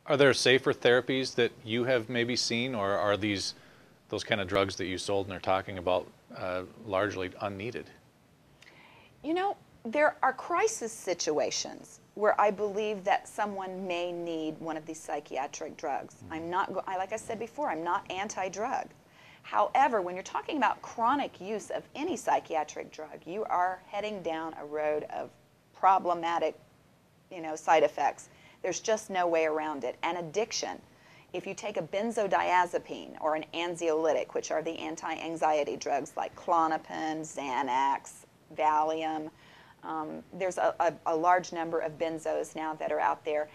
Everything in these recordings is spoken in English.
Are there safer therapies that you have maybe seen, or are those kind of drugs that you sold and are talking about largely unneeded? You know, there are crisis situations where I believe that someone may need one of these psychiatric drugs. I'm not, like I said before, I'm not anti-drug. However, when you're talking about chronic use of any psychiatric drug, you are heading down a road of problematic, side effects. There's just no way around it. And addiction. If you take a benzodiazepine or an anxiolytic, which are the anti-anxiety drugs like Klonopin, Xanax, Valium, there's a large number of benzos now that are out there.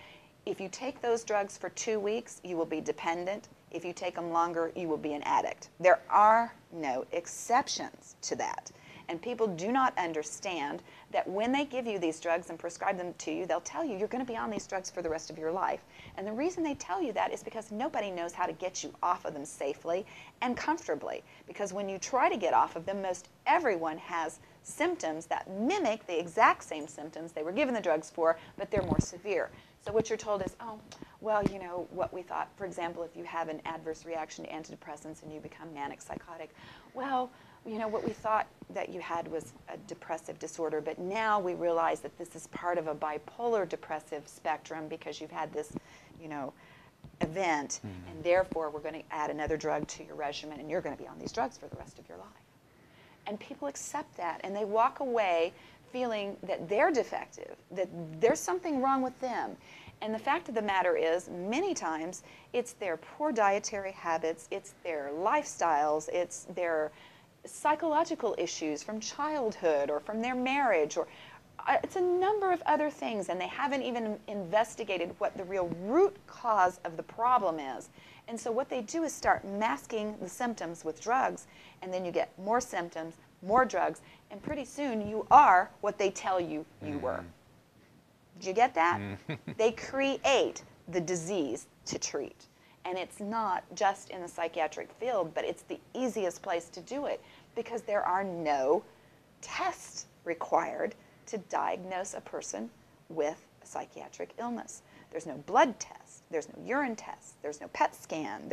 If you take those drugs for 2 weeks, you will be dependent. If you take them longer, you will be an addict. There are no exceptions to that. And people do not understand that when they give you these drugs and prescribe them to you, they'll tell you you're going to be on these drugs for the rest of your life. And the reason they tell you that is because nobody knows how to get you off of them safely and comfortably. Because when you try to get off of them, most everyone has symptoms that mimic the exact same symptoms they were given the drugs for, but they're more severe. So what you're told is, oh, well, what we thought, for example, if you have an adverse reaction to antidepressants and you become manic psychotic, well, what we thought that you had was a depressive disorder, but now we realize that this is part of a bipolar depressive spectrum because you've had this, event, and therefore we're going to add another drug to your regimen, and you're going to be on these drugs for the rest of your life. And people accept that, and they walk away feeling that they're defective, that there's something wrong with them. And the fact of the matter is, many times, it's their poor dietary habits, it's their lifestyles, it's their psychological issues from childhood or from their marriage, or it's a number of other things, and they haven't even investigated what the real root cause of the problem is. And so what they do is start masking the symptoms with drugs, and then you get more symptoms, more drugs, and pretty soon you are what they tell you you were. Did you get that? They create the disease to treat. And it's not just in the psychiatric field, but it's the easiest place to do it because there are no tests required to diagnose a person with a psychiatric illness. There's no blood test, there's no urine test, there's no PET scan.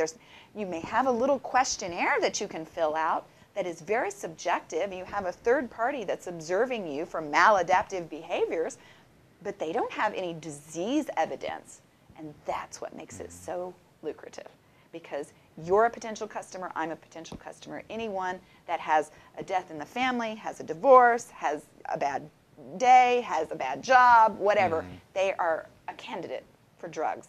You may have a little questionnaire that you can fill out that is very subjective. You have a third party that's observing you for maladaptive behaviors, but they don't have any disease evidence. And that's what makes it so lucrative, because you're a potential customer, I'm a potential customer. Anyone that has a death in the family, has a divorce, has a bad day, has a bad job, whatever, they are a candidate for drugs